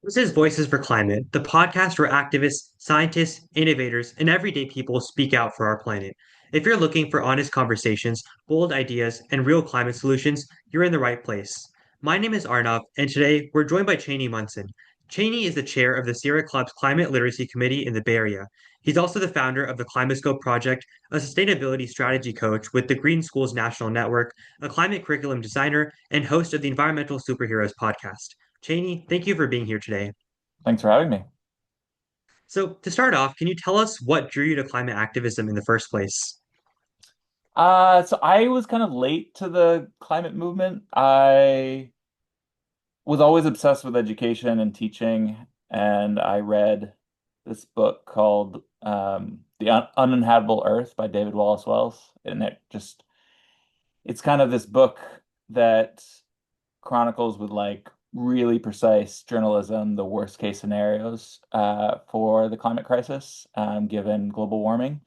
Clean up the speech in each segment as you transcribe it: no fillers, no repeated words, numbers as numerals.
This is Voices for Climate, the podcast where activists, scientists, innovators, and everyday people speak out for our planet. If you're looking for honest conversations, bold ideas, and real climate solutions, you're in the right place. My name is Arnav, and today we're joined by Cheney Munson. Cheney is the chair of the Sierra Club's Climate Literacy Committee in the Bay Area. He's also the founder of the Climascope Project, a sustainability strategy coach with the Green Schools National Network, a climate curriculum designer, and host of the Environmental Superheroes podcast. Cheney, thank you for being here today. Thanks for having me. So, to start off, can you tell us what drew you to climate activism in the first place? So I was kind of late to the climate movement. I was always obsessed with education and teaching, and I read this book called The Uninhabitable Earth by David Wallace Wells. And it's kind of this book that chronicles with like really precise journalism the worst case scenarios for the climate crisis, given global warming,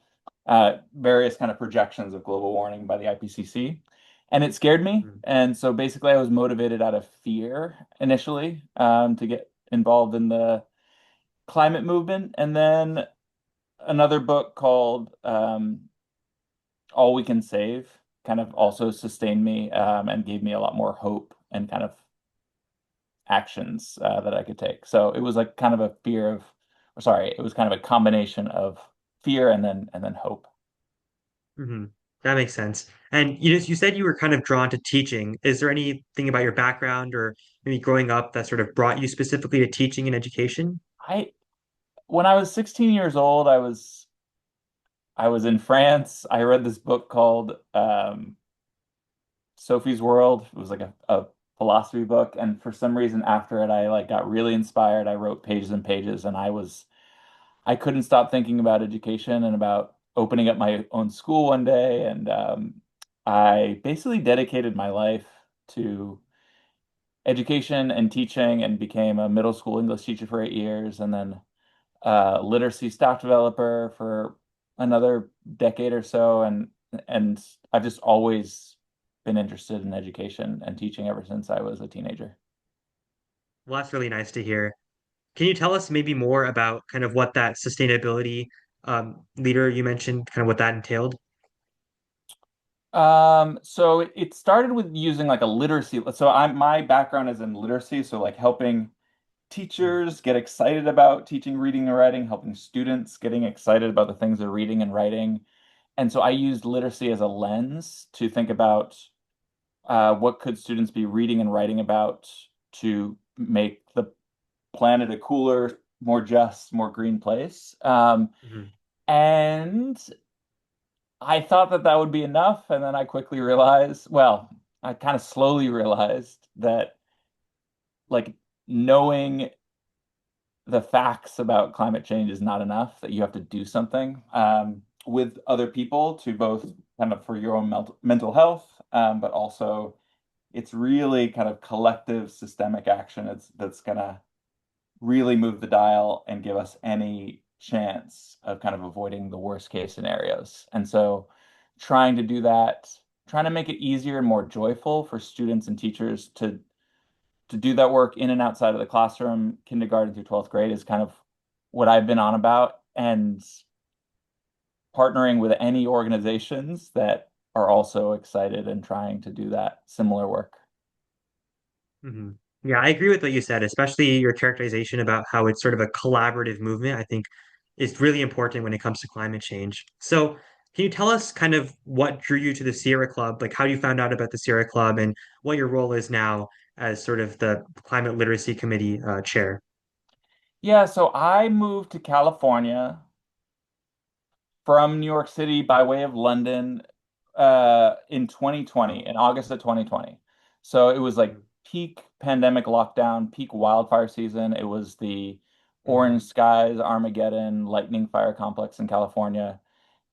various kind of projections of global warming by the IPCC. And it scared me. Mhm. And so basically, I was motivated out of fear initially to get involved in the climate movement. And then another book called All We Can Save kind of also sustained me and gave me a lot more hope and kind of actions that I could take. So it was like kind of a fear of, or sorry, it was kind of a combination of fear and then hope. Hmm. That makes sense. And you said you were kind of drawn to teaching. Is there anything about your background or maybe growing up that sort of brought you specifically to teaching and education? I When I was 16 years old, I was in France. I read this book called Sophie's World. It was like a philosophy book, and for some reason after it, I like got really inspired. I wrote pages and pages, and I couldn't stop thinking about education and about opening up my own school one day. And I basically dedicated my life to education and teaching and became a middle school English teacher for 8 years and then literacy staff developer for another decade or so. And I've just always been interested in education and teaching ever since I was a teenager. Well, that's really nice to hear. Can you tell us maybe more about kind of what that sustainability leader you mentioned, kind of what that entailed? So it started with using like a literacy. So my background is in literacy, so like helping Mm. teachers get excited about teaching reading and writing, helping students getting excited about the things they're reading and writing. And so I used literacy as a lens to think about what could students be reading and writing about to make the planet a cooler, more just, more green place. Mhm. And I thought that that would be enough, and then I quickly realized, well, I kind of slowly realized that like knowing the facts about climate change is not enough, that you have to do something with other people to both kind of for your own mental health, but also it's really kind of collective systemic action that's gonna really move the dial and give us any chance of kind of avoiding the worst case scenarios. And so trying to do that, trying to make it easier and more joyful for students and teachers to do that work in and outside of the classroom, kindergarten through 12th grade is kind of what I've been on about. And partnering with any organizations that are also excited and trying to do that similar work. Hmm. Yeah, I agree with what you said, especially your characterization about how it's sort of a collaborative movement. I think is really important when it comes to climate change. So, can you tell us kind of what drew you to the Sierra Club? Like how you found out about the Sierra Club and what your role is now as sort of the Climate Literacy Committee chair? Yeah, so I moved to California from New York City by way of London in 2020, in August of 2020. So it was like peak pandemic lockdown, peak wildfire season. It was the Mm-hmm. orange skies, Armageddon, lightning fire complex in California.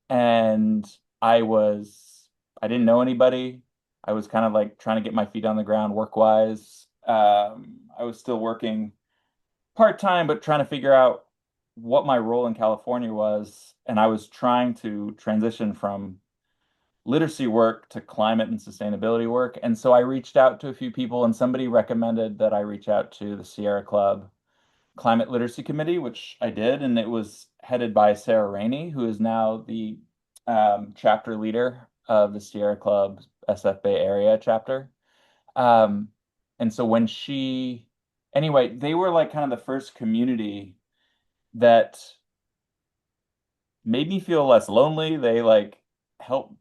And I was, I didn't know anybody. I was kind of like trying to get my feet on the ground work-wise. I was still working part-time, but trying to figure out what my role in California was. And I was trying to transition from literacy work to climate and sustainability work. And so I reached out to a few people, and somebody recommended that I reach out to the Sierra Club. Climate Literacy Committee, which I did, and it was headed by Sarah Rainey, who is now the chapter leader of the Sierra Club SF Bay Area chapter. Um, and so when she, anyway, they were like kind of the first community that made me feel less lonely. They like helped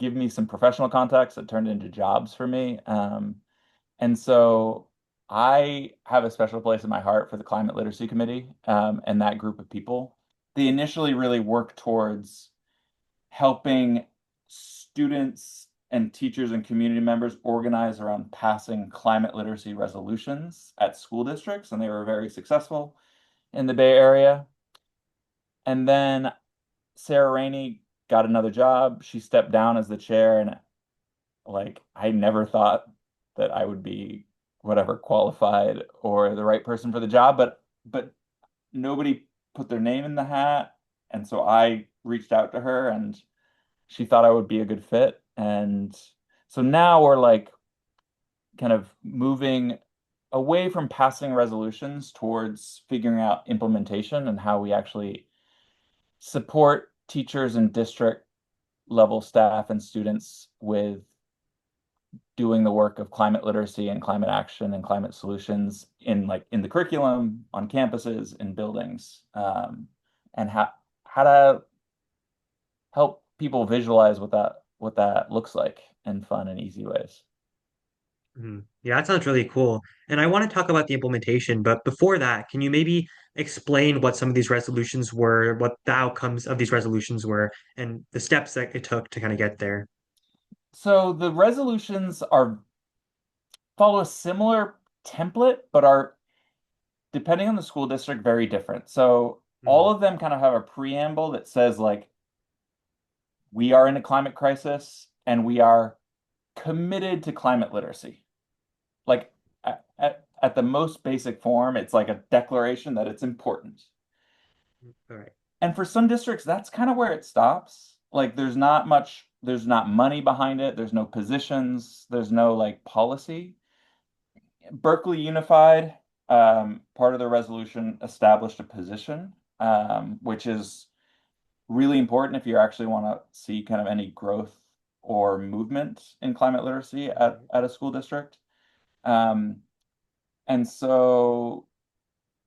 give me some professional context that turned into jobs for me. And so I have a special place in my heart for the Climate Literacy Committee, and that group of people. They initially really worked towards helping students and teachers and community members organize around passing climate literacy resolutions at school districts, and they were very successful in the Bay Area. And then Sarah Rainey got another job. She stepped down as the chair, and like I never thought that I would be whatever qualified or the right person for the job, but nobody put their name in the hat, and so I reached out to her, and she thought I would be a good fit. And so now we're like kind of moving away from passing resolutions towards figuring out implementation and how we actually support teachers and district level staff and students with doing the work of climate literacy and climate action and climate solutions in like in the curriculum, on campuses, in buildings, and how to help people visualize what that looks like in fun and easy ways. Mhm. Yeah, that sounds really cool. And I want to talk about the implementation, but before that, can you maybe explain what some of these resolutions were, what the outcomes of these resolutions were, and the steps that it took to kind of get there? So the resolutions are follow a similar template, but are depending on the school district very different. So all Mhm. of them kind of have a preamble that says like we are in a climate crisis and we are committed to climate literacy. Like at the most basic form, it's like a declaration that it's important. All right. And for some districts, that's kind of where it stops. Like there's not money behind it, there's no positions, there's no like policy. Berkeley Unified, part of the resolution established a position, which is really important if you actually want to see kind of any growth or movement in climate literacy Right. at a school district. Um, and so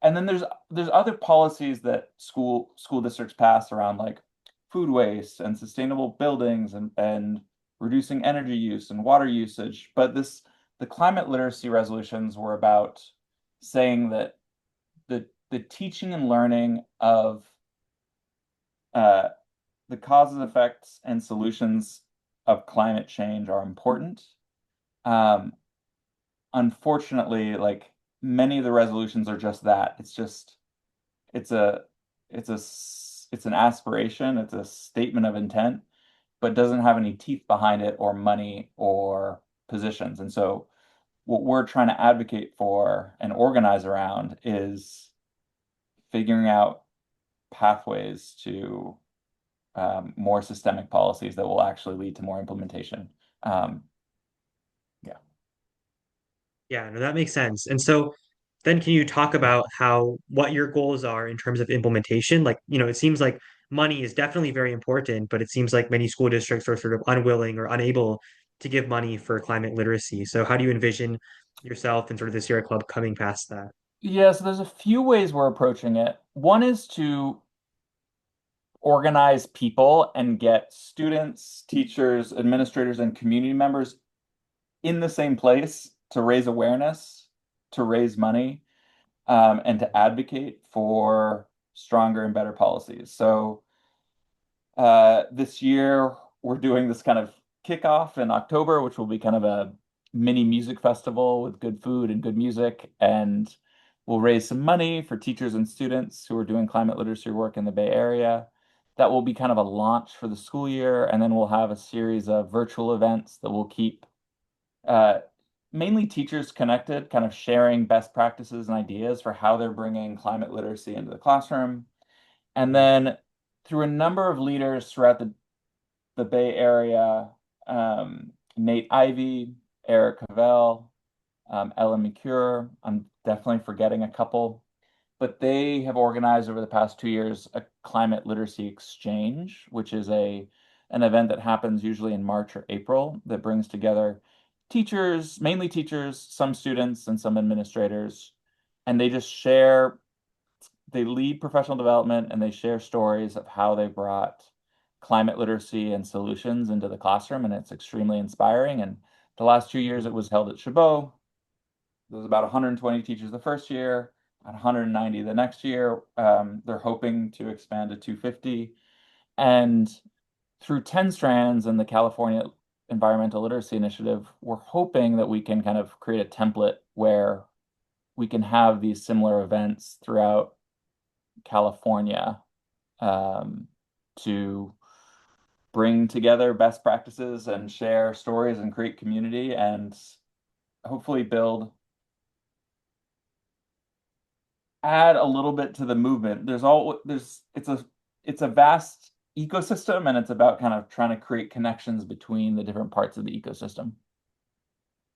and then there's other policies that school districts pass around like food waste and sustainable buildings and reducing energy use and water usage. But the climate literacy resolutions were about saying that the teaching and learning of uh, the causes, effects, and solutions of climate change are important. Um, Unfortunately, like many of the resolutions are just that. It's a it's an aspiration, it's a statement of intent, but doesn't have any teeth behind it or money or positions. And so what we're trying to advocate for and organize around is figuring out pathways to more systemic policies that will actually lead to more implementation. Um, yeah. Yeah, no, that makes sense. And so then can you talk about how what your goals are in terms of implementation? Like, it seems like money is definitely very important, but it seems like many school districts are sort of unwilling or unable to give money for climate literacy. So how do you envision yourself and sort of the Sierra Club coming past that? Yeah, so there's a few ways we're approaching it. One is to organize people and get students, teachers, administrators, and community members in the same place to raise awareness, to raise money, and to advocate for stronger and better policies. So this year we're doing this kind of kickoff in October, which will be kind of a mini music festival with good food and good music, and we'll raise some money for teachers and students who are doing climate literacy work in the Bay Area. That will be kind of a launch for the school year, and then we'll have a series of virtual events that will keep uh, mainly teachers connected, kind of sharing best practices and ideas for how they're bringing climate literacy into the classroom. And Mhm. then through a number of leaders throughout the Bay Area, Nate Ivey, Eric Cavell, Ellen McCure, I'm definitely forgetting a couple. but they have organized over the past 2 years a climate literacy exchange, which is a an event that happens usually in March or April that brings together teachers, mainly teachers, some students, and some administrators, and they just share, they lead professional development and they share stories of how they brought climate literacy and solutions into the classroom, and it's extremely inspiring. And the last 2 years it was held at Chabot. There was about 120 teachers the first year, about 190 the next year. They're hoping to expand to 250. And through 10 strands and the California Environmental Literacy Initiative, we're hoping that we can kind of create a template where we can have these similar events throughout California, um, to bring together best practices and share stories and create community and hopefully add a little bit to the movement. It's a vast ecosystem, and it's about kind of trying to create connections between the different parts of the ecosystem.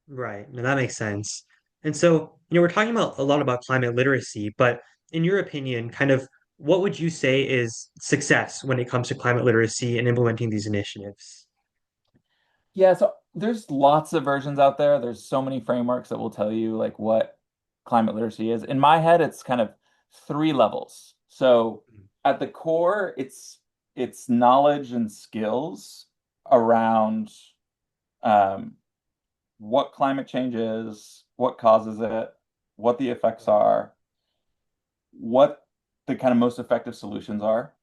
Right. No, that makes sense. And so, we're talking about a lot about climate literacy, but in your opinion, kind of what would you say is success when it comes to climate literacy and implementing these initiatives? Yeah, so there's lots of versions out there. There's so many frameworks that will tell you like what climate literacy is. In my head, it's kind of three levels. So at the core, it's knowledge and skills around um, what climate change is, what causes it, what the effects are, what the kind of most effective solutions are.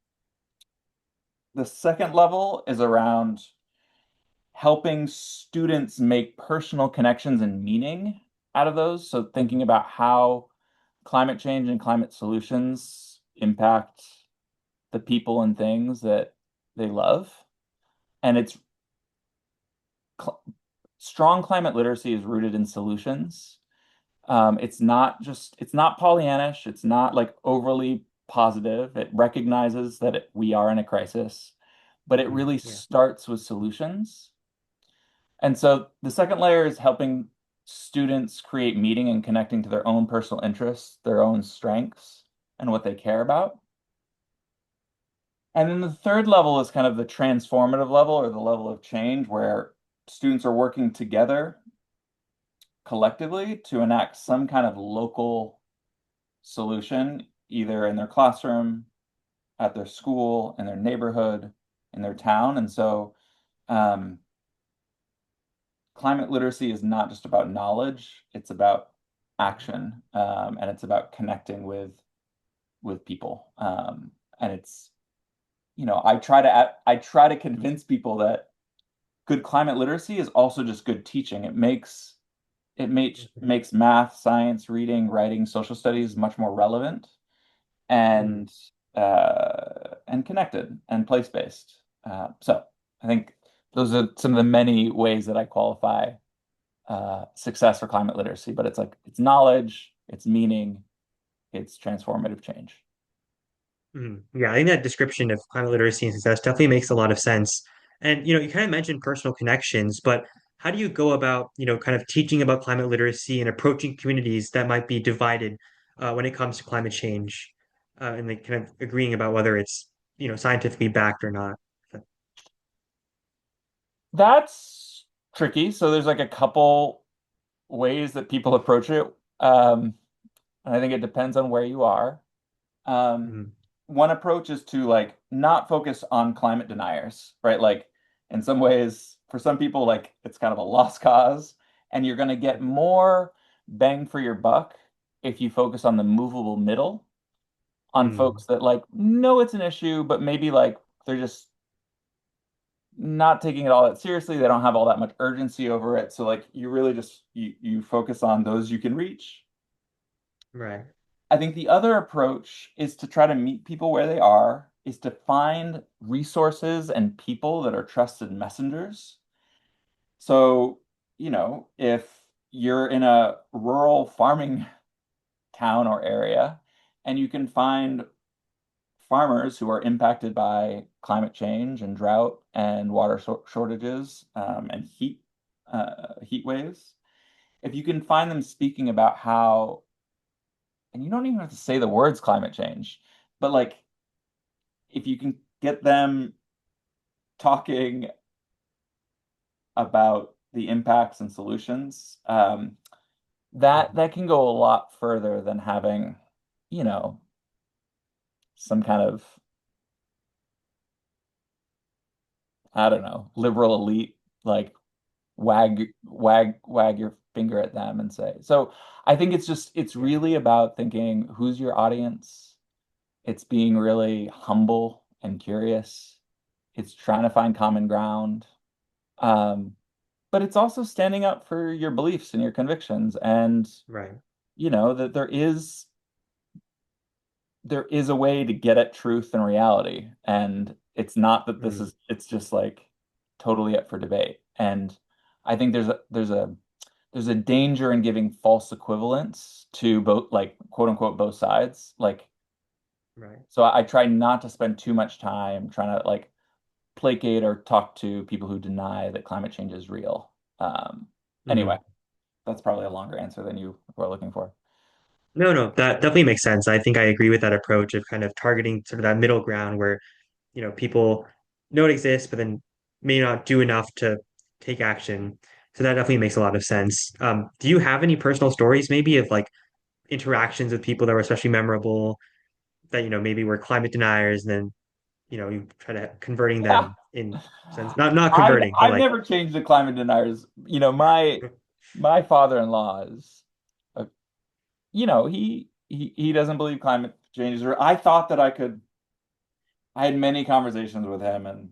The second level is around helping students make personal connections and meaning out of those. So thinking about how climate change and climate solutions impact the people and things that they love. And cl strong climate literacy is rooted in solutions. It's not Pollyannish. It's not like overly positive. It recognizes that we are in a crisis, but it really Yeah. starts with solutions. And so the second layer is helping students create meaning and connecting to their own personal interests, their own strengths, and what they care about. And then the third level is kind of the transformative level or the level of change where students are working together collectively to enact some kind of local solution, either in their classroom, at their school, in their neighborhood, in their town. And so um, climate literacy is not just about knowledge, it's about action, and it's about connecting with people. And it's, I try to convince people that good climate literacy is also just good teaching. It makes math, science, reading, writing, social studies much more relevant Mhm. and connected and place-based. So I think those are some of the many ways that I qualify success for climate literacy, but it's knowledge, it's meaning, it's transformative change. Yeah, I think that description of climate literacy and success definitely makes a lot of sense. And you kind of mentioned personal connections, but how do you go about, kind of teaching about climate literacy and approaching communities that might be divided when it comes to climate change, and like kind of agreeing about whether it's, scientifically backed or not? That's tricky. So there's like a couple ways that people approach it. Um, and I think it depends on where you are. Um, Mhm. One approach is to like not focus on climate deniers, right? Like in some ways, for some people, like it's kind of a lost cause, and you're going to get more bang for your buck if you focus on the movable middle, on Mm. folks that like know it's an issue, but maybe like they're just not taking it all that seriously. They don't have all that much urgency over it. So like you really just you focus on those you can reach. Right. I think the other approach is to try to meet people where they are, is to find resources and people that are trusted messengers. So, if you're in a rural farming town or area and you can find farmers who are impacted by climate change and drought and water shortages, and heat waves, if you can find them speaking about how and you don't even have to say the words climate change, but like if you can get them talking about the impacts and solutions, Mhm. that can go a lot further than having, you know, some kind of, I don't know, liberal elite like wag your finger at them and say. So I think it's Yeah. really about thinking who's your audience. It's being really humble and curious. It's trying to find common ground. Um, but it's also standing up for your beliefs and your convictions and Right. that there is a way to get at truth and reality. And it's not that Mm. it's just like totally up for debate. And I think there's a danger in giving false equivalence to both, like, quote unquote, both sides. Like, Right. so I try not to spend too much time trying to like placate or talk to people who deny that climate change is real. Um, anyway, Mhm. that's probably a longer answer than you were looking for. No, no, that definitely makes sense. I think I agree with that approach of kind of targeting sort of that middle ground where, people know it exists, but then may not do enough to take action. So that definitely makes a lot of sense. Do you have any personal stories maybe of like interactions with people that were especially memorable that, maybe were climate deniers and then, you try to converting Yeah. them in sense, not I've converting, but I've like, never changed the climate deniers. My father-in-law is, uh, he doesn't believe climate change is real. I thought that I had many conversations with him, and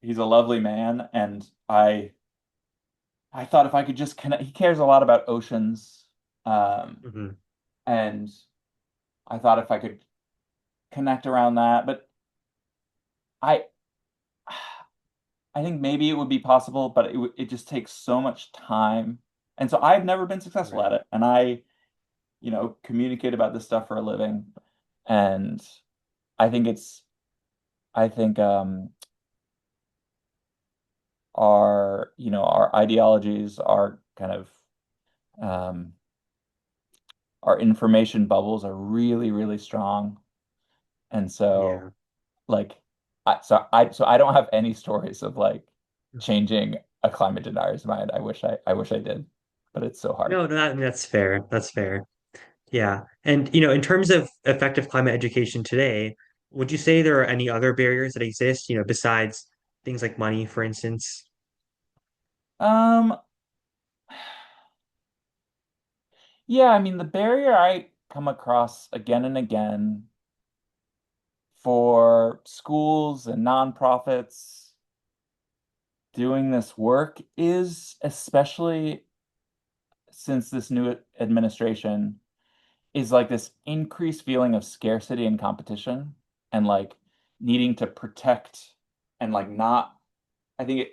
he's a lovely man, and I thought if I could just connect. He cares a lot about oceans, um, mhm, and I thought if I could connect around that, but I I think maybe it would be possible, but it just takes so much time. And so I've never been successful right, at it. And I, communicate about this stuff for a living. And I think I think our ideologies, our kind of um, our information bubbles are really, really strong. And so yeah. like I don't have any stories of like changing a climate denier's mind. I wish I did, but it's so hard. No, that's fair. That's fair. Yeah. And, in terms of effective climate education today, would you say there are any other barriers that exist, besides things like money, for instance? Um, yeah, I mean, the barrier I come across again and again for schools and nonprofits doing this work is, especially since this new administration, is like this increased feeling of scarcity and competition and like needing to protect and like not, I think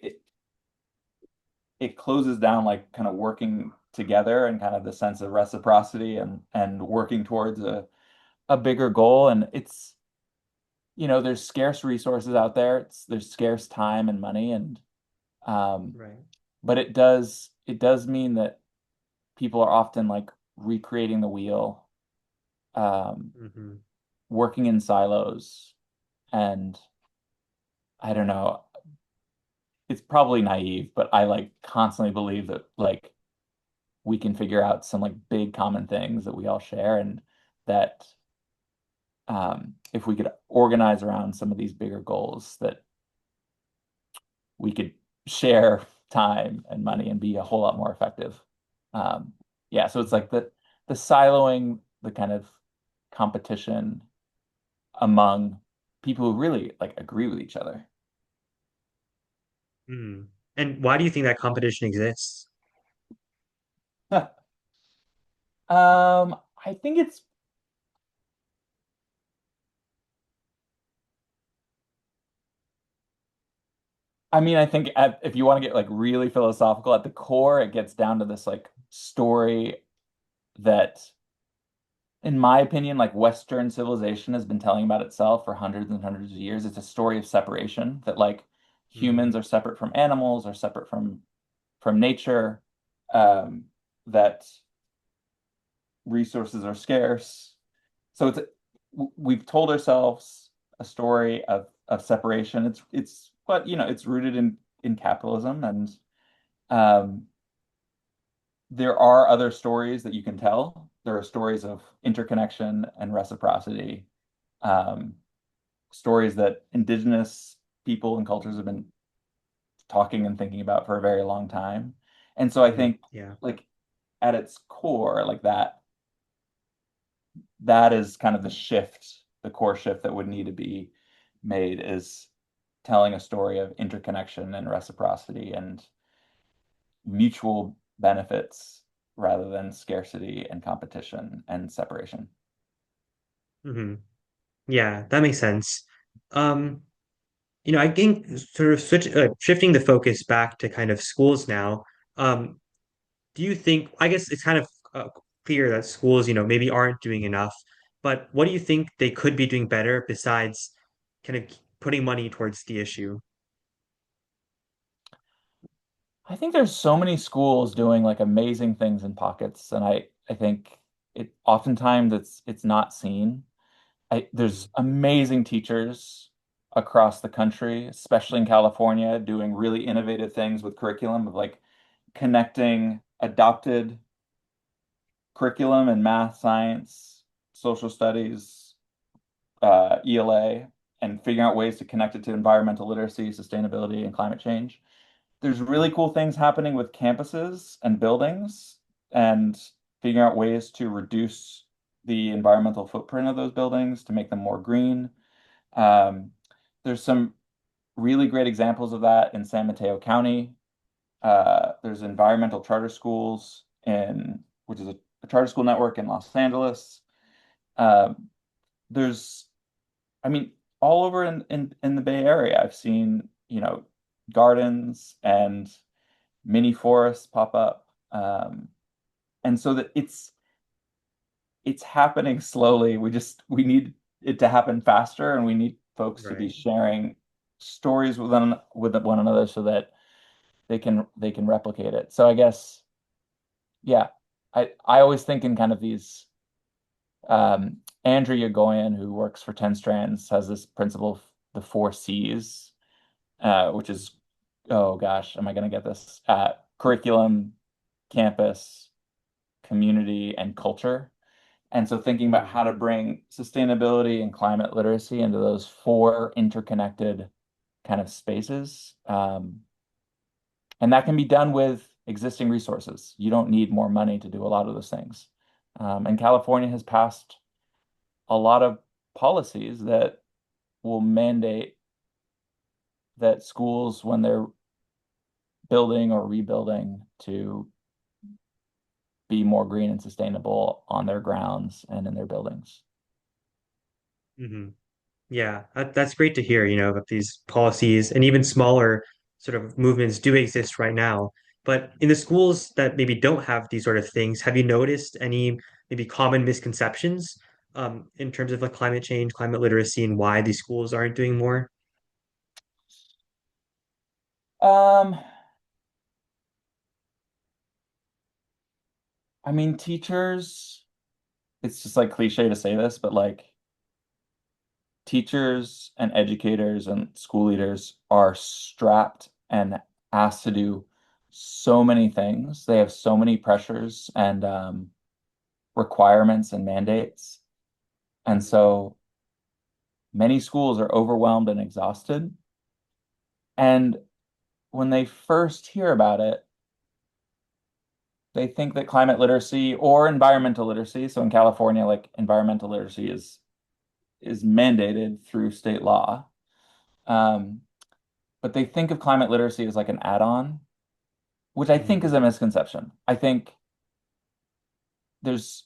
it closes down like kind of working together and kind of the sense of reciprocity and working towards a bigger goal. And there's scarce resources out there. There's scarce time and money, and um Right. but it does mean that people are often like recreating the wheel, um Hmm. working in silos. And I don't know, it's probably naive, but I like constantly believe that like we can figure out some like big common things that we all share, and that if we could organize around some of these bigger goals, that we could share time and money and be a whole lot more effective. Um, yeah, so it's like the siloing, the kind of competition among people who really like agree with each other. Mm. And why do you think that competition exists? I think it's I mean, I think if you want to get like really philosophical, at the core, it gets down to this like story that, in my opinion, like Western civilization has been telling about itself for hundreds and hundreds of years. It's a story of separation, that like Hmm. humans are separate from animals, are separate from nature, that resources are scarce. So we've told ourselves a story of separation. It's but it's rooted in capitalism, and um, there are other stories that you can tell. There are stories of interconnection and reciprocity, um, stories that indigenous people and cultures have been talking and thinking about for a very long time. And so I think Yeah. like at its core, like that is kind of the shift, the core shift that would need to be made is telling a story of interconnection and reciprocity and mutual benefits rather than scarcity and competition and separation. Hmm. Yeah, that makes sense. Um, I think sort of shifting the focus back to kind of schools now. Um, do you think, I guess it's kind of clear that schools, maybe aren't doing enough, but what do you think they could be doing better besides kind of putting money towards the issue? I think there's so many schools doing like amazing things in pockets, and I think it oftentimes it's not seen. There's amazing teachers across the country, especially in California, doing really innovative things with curriculum of like connecting adopted curriculum in math, science, social studies, ELA, and figuring out ways to connect it to environmental literacy, sustainability, and climate change. There's really cool things happening with campuses and buildings and figuring out ways to reduce the environmental footprint of those buildings to make them more green. Um, there's some really great examples of that in San Mateo County. There's environmental charter schools which is a charter school network in Los Angeles. Um, there's, I mean, all over in the Bay Area, I've seen, gardens and mini forests pop up. And so that it's happening slowly. We need it to happen faster, and we need folks to be Right. sharing stories with one another so that they can replicate it. So I guess, yeah, I always think in kind of these Andrew Yagoyan, who works for 10 Strands, has this principle of the four C's, which is, oh gosh, am I going to get this? Curriculum, campus, community, and culture. And so thinking about Mhm. how to bring sustainability and climate literacy into those four interconnected kind of spaces. And that can be done with existing resources. You don't need more money to do a lot of those things. And California has passed a lot of policies that will mandate that schools, when they're building or rebuilding, to be more green and sustainable on their grounds and in their buildings. Hmm. Yeah, that's great to hear, that these policies and even smaller sort of movements do exist right now. But in the schools that maybe don't have these sort of things, have you noticed any maybe common misconceptions in terms of like climate change, climate literacy, and why these schools aren't doing more? Um, I mean, teachers, it's just like cliche to say this, but like teachers and educators and school leaders are strapped and asked to do so many things. They have so many pressures and requirements and mandates. And Mhm. so many schools are overwhelmed and exhausted. And when they first hear about it, they think that climate literacy or environmental literacy, so in California, like environmental literacy is mandated through state law. Um, but they think of climate literacy as like an add-on, which I think is Mhm. a misconception. I think there's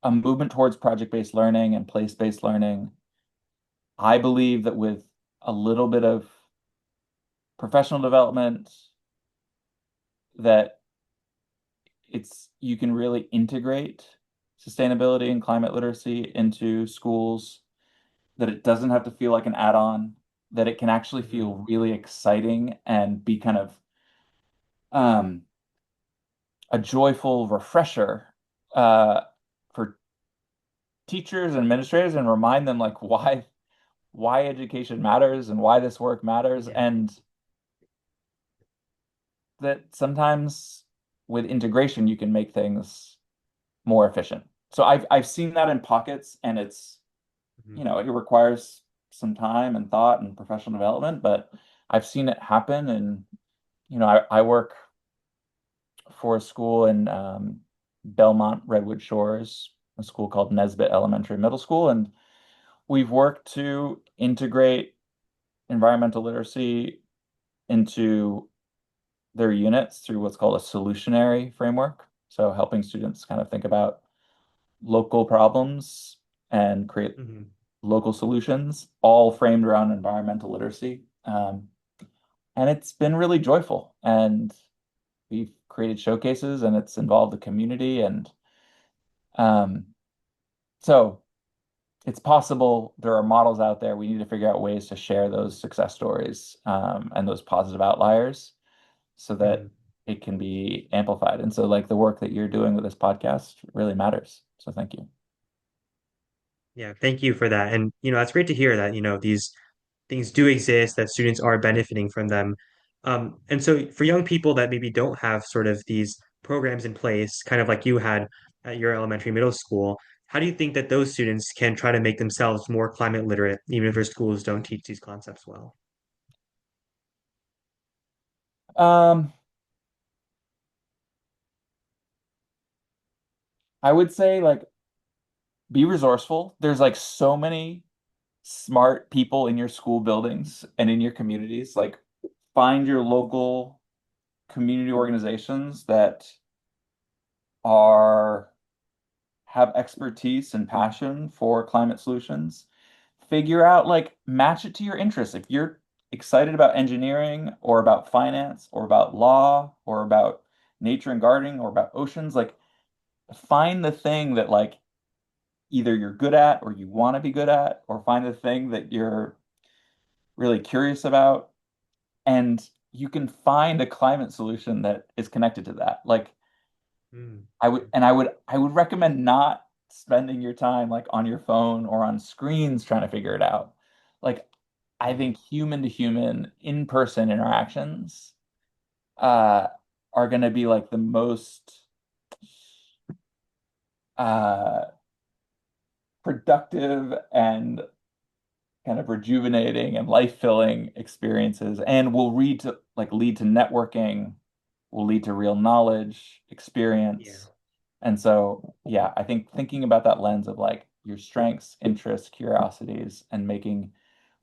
a movement towards project-based learning and place-based learning. I believe that with a little bit of professional development, that it's you can really integrate sustainability and climate literacy into schools, that it doesn't have to feel like an add-on, that it can actually Mhm. feel really exciting and be kind of um, a joyful refresher uh, for teachers and administrators and remind them like why education matters and why this work matters, Yeah. and that sometimes with integration you can make things more efficient. So I've seen that in pockets, and it's, Mhm. it requires some time and thought and professional development, but I've seen it happen. And I work for a school in Belmont, Redwood Shores, a school called Nesbitt Elementary Middle School, and we've worked to integrate environmental literacy into their units through what's called a solutionary framework. So helping students kind of think about local problems and create Mhm. local solutions, all framed around environmental literacy. And it's been really joyful. And we've created showcases, and it's involved the community. And um, so it's possible there are models out there. We need to figure out ways to share those success stories, and those positive outliers so that Mhm. it can be amplified. And so, like, the work that you're doing with this podcast really matters. So thank you. Yeah, thank you for that. And, that's great to hear that, these things do exist, that students are benefiting from them. And so for young people that maybe don't have sort of these programs in place, kind of like you had at your elementary middle school, how do you think that those students can try to make themselves more climate literate, even if their schools don't teach these concepts well? Um, I would say like be resourceful. There's like so many smart people in your school buildings and in your communities. Like find your local community organizations that are have expertise and passion for climate solutions. Figure out, like, match it to your interests. If you're excited about engineering or about finance or about law or about nature and gardening or about oceans, like find the thing that like either you're good at or you want to be good at, or find the thing that you're really curious about, and you can find a climate solution that is connected to that. Like Mm. I would recommend not spending your time like on your phone or on screens trying to figure it out. Like I Mm. think human to human in-person interactions uh are going to be like the most uh productive and kind of rejuvenating and life-filling experiences, and will lead to networking, will lead to real knowledge, Yeah. experience. And so, yeah, I think thinking about that lens of like your strengths, interests, curiosities, and making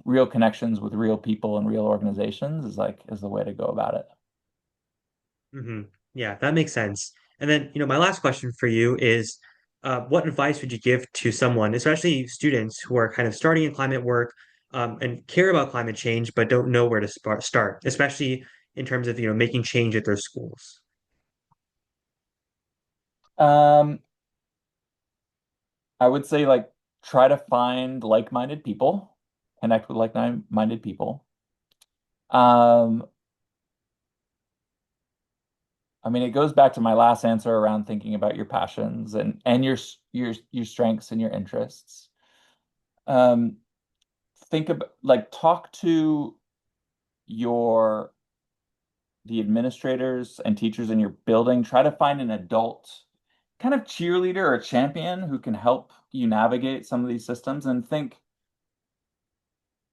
real connections with real people and real organizations is the way to go about it. Hmm. Yeah, that makes sense. And then, my last question for you is, what advice would you give to someone, especially students who are kind of starting in climate work, and care about climate change, but don't know where to start, especially in terms of, making change at their schools? Um, I would say like try to find like-minded people, connect with like-minded people. Um, I mean, it goes back to my last answer around thinking about your passions and your strengths and your interests. Um, think about like talk to your the administrators and teachers in your building. Try to find an adult kind of cheerleader or champion who can help you navigate some of these systems, and think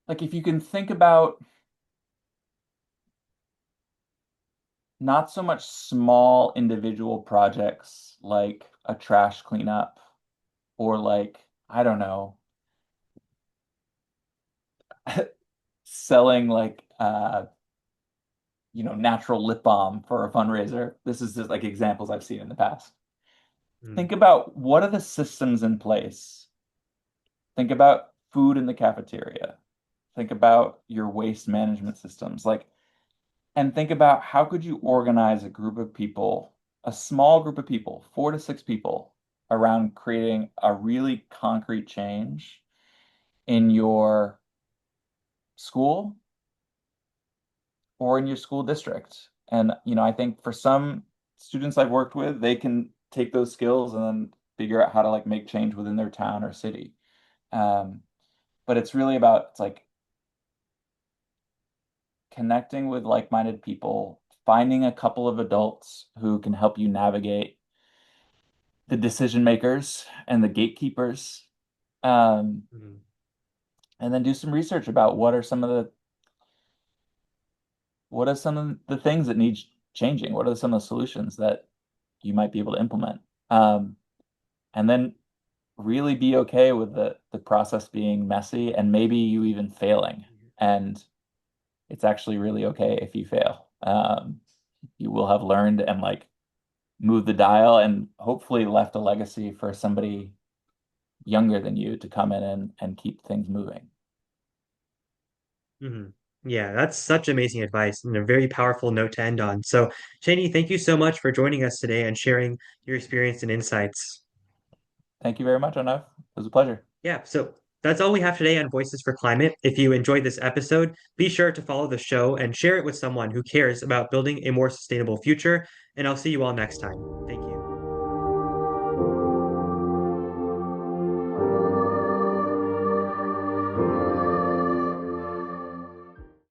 like if you can think about not so much small individual projects like a trash cleanup or like, I don't know, selling like natural lip balm for a fundraiser. This is just like examples I've seen in the past. Mm. Think about what are the systems in place. Think about food in the cafeteria. Think about your waste management systems. Like, and think about how could you organize a group of people, a small group of people, 4 to 6 people, around creating a really concrete change in your school or in your school district. And I think for some students I've worked with, they can take those skills and then figure out how to like make change within their town or city. Um, but it's really about it's like connecting with like-minded people, finding a couple of adults who can help you navigate the decision makers and the gatekeepers, um, Mhm. and then do some research about what are some of the things that need changing? What are some of the solutions that you might be able to implement? And then really be okay with the process being messy and maybe you even failing. And it's actually really okay if you fail. You will have learned and like moved the dial and hopefully left a legacy for somebody younger than you to come in and keep things moving. Mhm. Yeah, that's such amazing advice and a very powerful note to end on. So, Cheney, thank you so much for joining us today and sharing your experience and insights. Thank you very much, Enough. It was a pleasure. Yeah, so that's all we have today on Voices for Climate. If you enjoyed this episode, be sure to follow the show and share it with someone who cares about building a more sustainable future. And I'll see you all next time. Thank you.